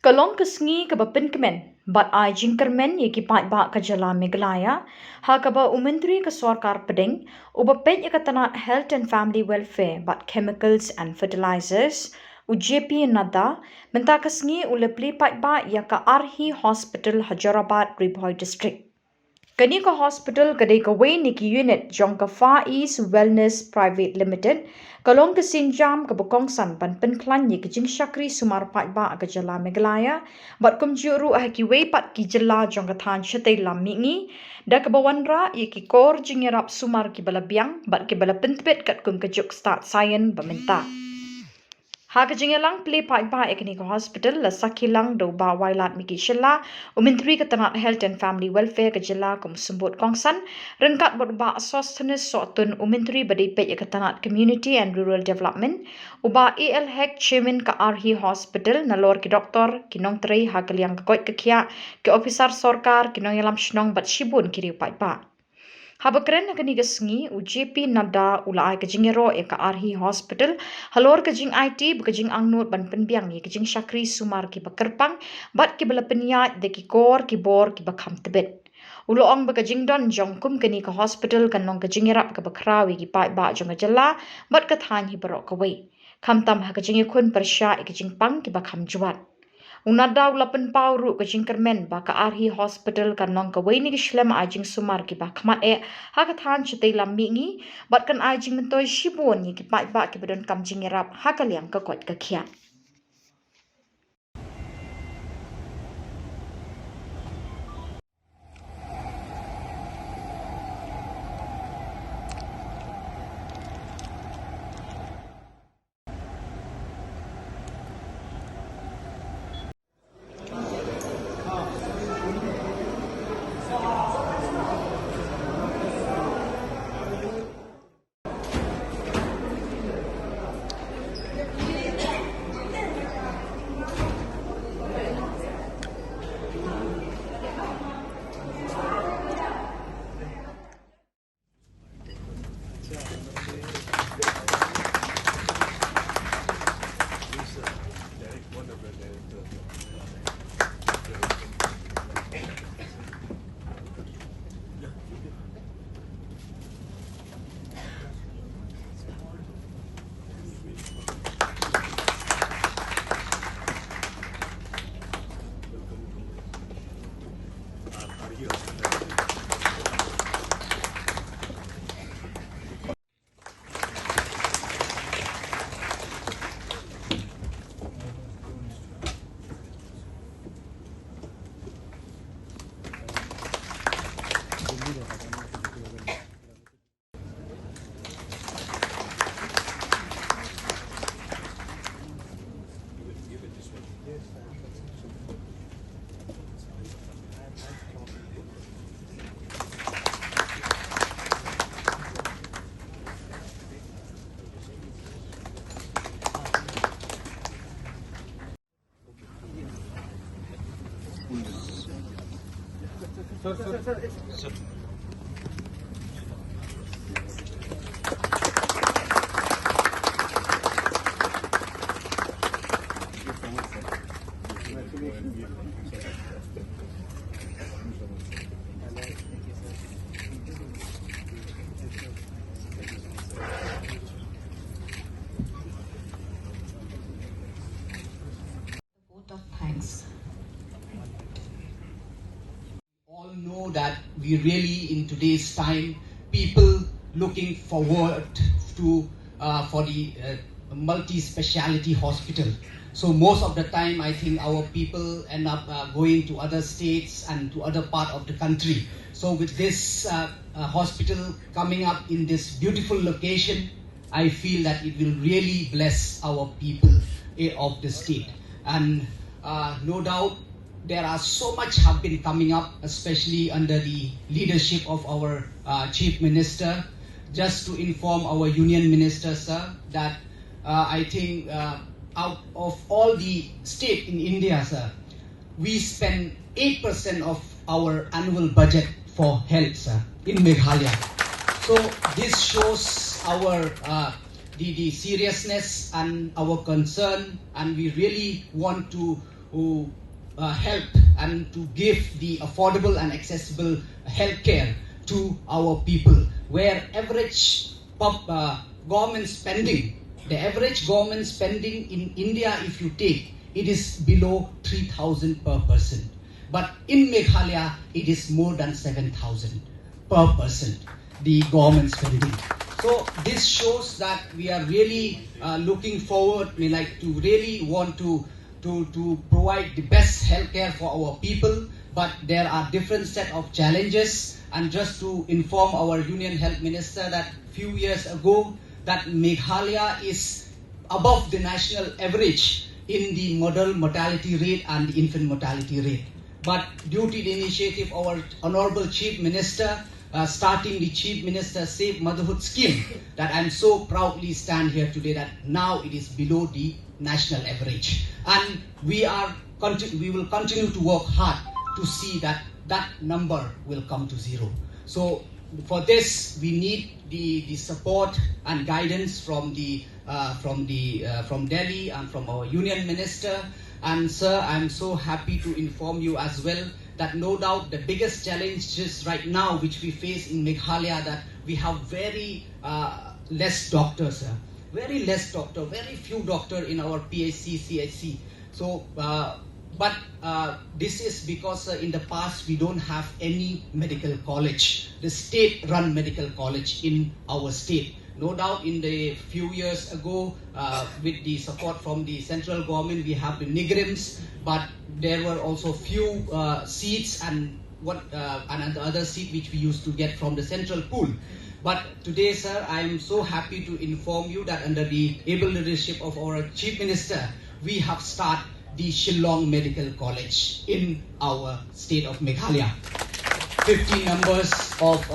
Kalong kesngi kebapin kemen, bat ai jingkermen ye kipat ba kajala Meghalaya, ha kaba Myntri ke Sorkar Pdeng, ubapet ye katanat health and family welfare, bat chemicals and fertilizers, UJP nada, menta kesngi ulepli pat ba Iaka Arhi Hospital Jorabat Ribhoi District. Kani ka hospital kadai ka way niki unit jong ka Far East Wellness Private Limited kalong ka sinjam ka bukongsan pan penklan ye kajing syakri sumar pat ba ka jala Meghalaya bat kum juru ki way pat ki jala jong ka than chatai lammi ngi da ka bawanra ye ki kor jingerap sumar ki balabiang bat ki bala pentbet kat kum kajuk start sayen bamenta. Ha kajingelang play pat ba ekni ka hospital la sakilang do ba wailat miki shilla Myntri ka tanat health and family welfare ka jilla kum sembut kongsan rengkat bot ba sustenance sotun Myntri badi pe ka tanat community and rural development uba ALHEC chairman ka Arhi hospital nalor ki doktor kinong trei ha kaliang ka koit ka kya ki officer sorkar kinong yalam shnong bat shibun kiri pat ba. Habakren na kani gasngi UJP nada ulai kajingero e ka Arhi hospital halor kajing IT kajing angnut ban penbiang ye kajing syakri sumar ki bakerpang bat ki bala penyat de ki kor ki bor ki bakham tebet uloong ba kajing don jong kum kani ka hospital kanong kajing rap ka bakrawi ki pai ba jong jala bat ka than hi barok ka wei khamtam ha kajing khun persya e kajing pang ki bakham juat Unadaw lapan pauru ka jingkermen ba ka Arhi hospital kanong ka way ni gishlem ajing sumar ki ba kmat hakathan chitay lammi ngi bat kan ajing mentoy shibun ni ki pa ba ki bedon kam jingirap hakaliang ka kot ka khia. All know that we really in today's time people looking forward to for the multi-speciality hospital. So most of the time I think our people end up going to other states and to other part of the country. So with this hospital coming up in this beautiful location, I feel that it will really bless our people of the state. And no doubt there are so much have been coming up, especially under the leadership of our Chief Minister. Just to inform our Union Minister, sir, that I think out of all the state in India, sir, we spend 8% of our annual budget for health, sir, in Meghalaya. So this shows our the seriousness and our concern, and we really want to who help and to give the affordable and accessible healthcare to our people, where average government spending, the average government spending in India, if you take, it is below 3,000 per person. But in Meghalaya, it is more than 7,000 per person, the government spending. So this shows that we are really looking forward, we like to really want to provide the best healthcare for our people, but there are different set of challenges. And just to inform our Union Health Minister that few years ago, that Meghalaya is above the national average in the mother mortality rate and the infant mortality rate. But due to the initiative of our Honorable Chief Minister, starting the Chief Minister Safe Motherhood Scheme, that I'm so proudly stand here today that now it is below the national average. And we will continue to work hard to see that that number will come to zero. So for this, we need the support and guidance from Delhi and from our Union Minister. And sir, I'm so happy to inform you as well that no doubt the biggest challenges right now which we face in Meghalaya, that we have very less doctors, very less doctor, very few doctor in our PHC, CHC. So, but this is because in the past we don't have any medical college, the state-run medical college in our state. No doubt in the few years ago, with the support from the central government, we have the NIGRIMS, but there were also few seats and the other seat which we used to get from the central pool. But today, sir, I am so happy to inform you that under the able leadership of our Chief Minister, we have started the Shillong Medical College in our state of Meghalaya. 50 numbers of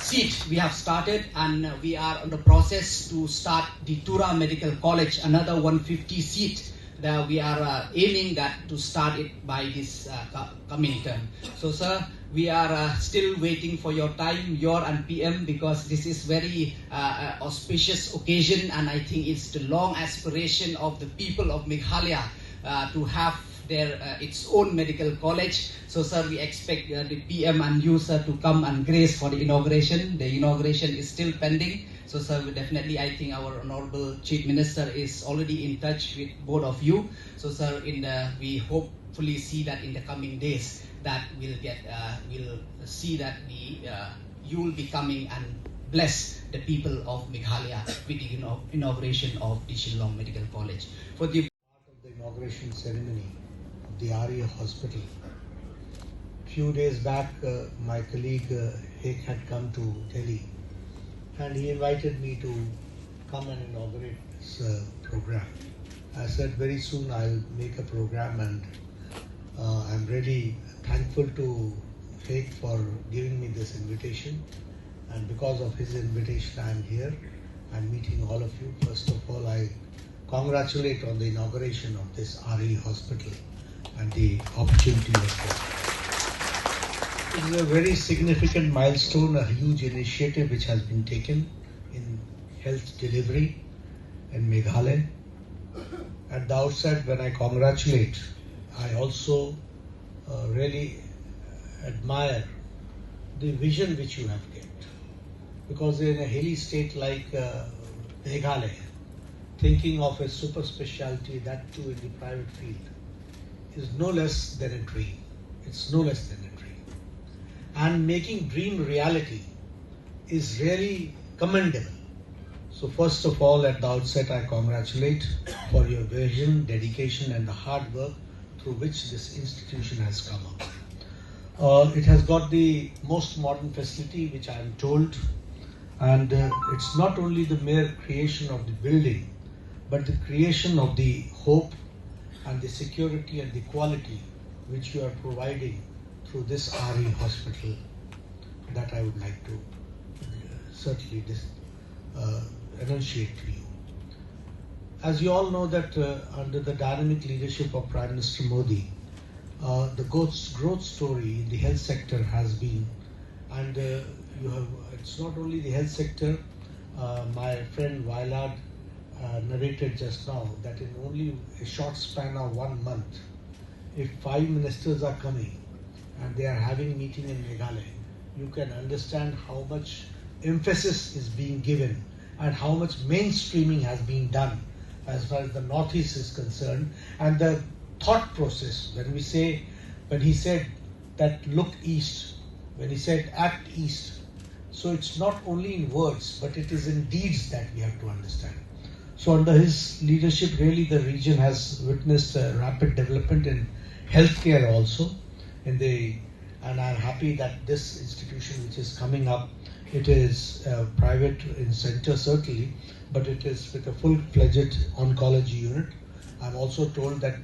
seats we have started, and we are on the process to start the Tura Medical College, another 150 seat that we are aiming that to start it by this coming term. So sir, we are still waiting for your time, your and PM, because this is very auspicious occasion, and I think it's the long aspiration of the people of Meghalaya to have their its own medical college. So sir, we expect the PM and you, sir, to come and grace for the inauguration. The inauguration is still pending. So sir, we definitely, I think our Honorable Chief Minister is already in touch with both of you. So sir, we hopefully see that in the coming days that we'll see that you will be coming and bless the people of Meghalaya with the inauguration of the Shillong Medical College. For the part of the inauguration ceremony of the Arhi Hospital. Few days back, my colleague Hek had come to Delhi, and he invited me to come and inaugurate this program. I said very soon I'll make a program, and I'm really thankful to Hek for giving me this invitation. And because of his invitation, I'm here. I'm meeting all of you. First of all, I congratulate on the inauguration of this Arhi Hospital and the opportunity of this. It is a very significant milestone, a huge initiative which has been taken in health delivery in Meghalaya. At the outset, when I congratulate, I also really admire the vision which you have kept. Because in a hilly state like Meghalaya, thinking of a super specialty, that too in the private field, is no less than a dream. It's no less than a dream. And making dream reality is really commendable. So first of all, at the outset, I congratulate for your vision, dedication, and the hard work through which this institution has come up. It has got the most modern facility, which I am told, and it's not only the mere creation of the building, but the creation of the hope and the security and the quality which you are providing through this Arhi hospital, that I would like to certainly enunciate to you. As you all know that under the dynamic leadership of Prime Minister Modi, the growth story in the health sector has been, and it's not only the health sector. My friend Vailad narrated just now that in only a short span of 1 month, if 5 ministers are coming and they are having meeting in Meghalaya, you can understand how much emphasis is being given and how much mainstreaming has been done as far as the Northeast is concerned, and the thought process when he said that look east, when he said act east. So it's not only in words, but it is in deeds that we have to understand. So under his leadership, really the region has witnessed a rapid development in healthcare also. And I'm happy that this institution which is coming up, it is private in center certainly, but it is with a full-fledged oncology unit. I'm also told that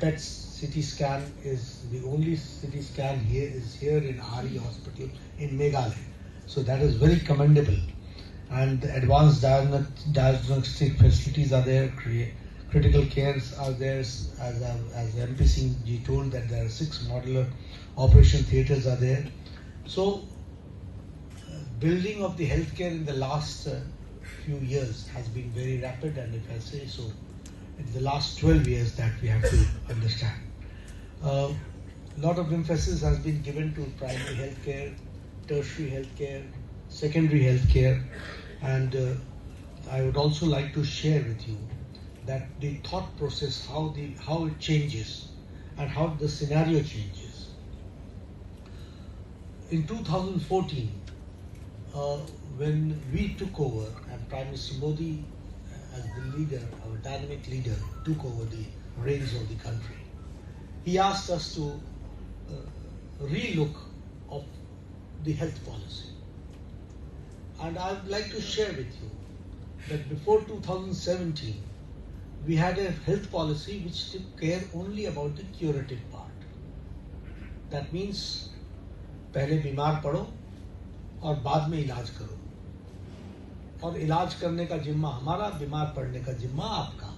PET CT scan is the only CT scan here in Arhi hospital in Meghalaya. So that is very commendable. And advanced diagnostic facilities are there, critical cares are there, as MP Singh ji told that there are 6 modular operation theatres are there. So building of the healthcare in the last few years has been very rapid, and if I say so, in the last 12 years that we have to understand. A lot of emphasis has been given to primary healthcare, tertiary healthcare, secondary healthcare, and I would also like to share with you that the thought process, how it changes and how the scenario changes. In 2014, when we took over and Prime Minister Modi as the leader, our dynamic leader, took over the reins of the country, he asked us to relook of the health policy. And I would like to share with you that before 2017, we had a health policy which took care only about the curative part. That means, पहले बीमार पड़ो और बाद में इलाज करो, और इलाज करने का जिम्मा हमारा, बीमार पड़ने का जिम्मा आपका.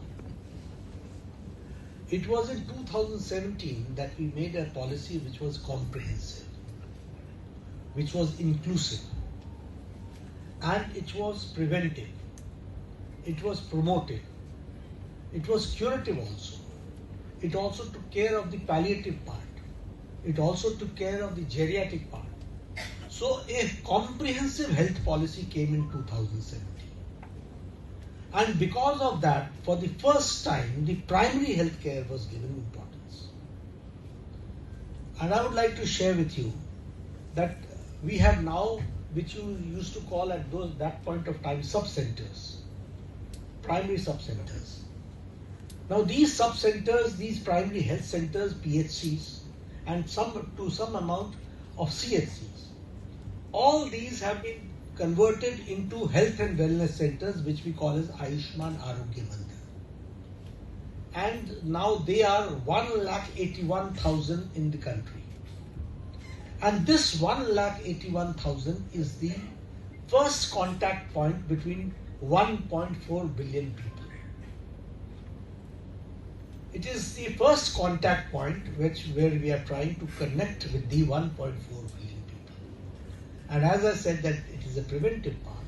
It was in 2017 that we made a policy which was comprehensive, which was inclusive, and it was preventive, it was promotive, it was curative also. It also took care of the palliative part. It also took care of the geriatric part. So a comprehensive health policy came in 2017. And because of that, for the first time, the primary health care was given importance. And I would like to share with you that we have now, which you used to call at that point of time, sub-centers, primary sub-centers. Now these sub-centers, these primary health centers, PHCs, and to some amount of CHCs, all these have been converted into health and wellness centers, which we call as Ayushman Arogya Mandir. And now they are 1,81,000 in the country. And this 1,81,000 is the first contact point between 1.4 billion people. It is the first contact point where we are trying to connect with the 1.4 billion people. And as I said that it is a preventive part,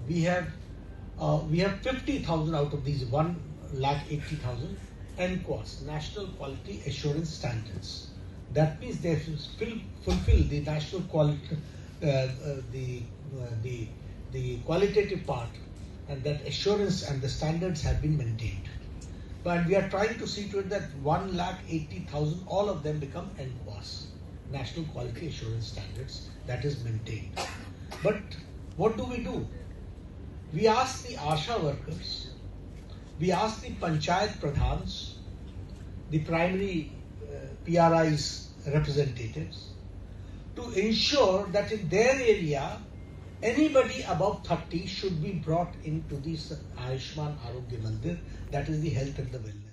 we have 50,000 out of these 1,80,000 NQAS, National Quality Assurance Standards. That means they fulfill the national quality, the qualitative part, and that assurance and the standards have been maintained. But we are trying to see to it that 1,80,000, all of them become NQAS, National Quality Assurance Standards, that is maintained. But what do? We ask the ASHA workers, we ask the Panchayat Pradhans, the primary PRI's representatives, to ensure that in their area, anybody above 30 should be brought into this Ayushman Arogya Mandir, that is the health and the wellness.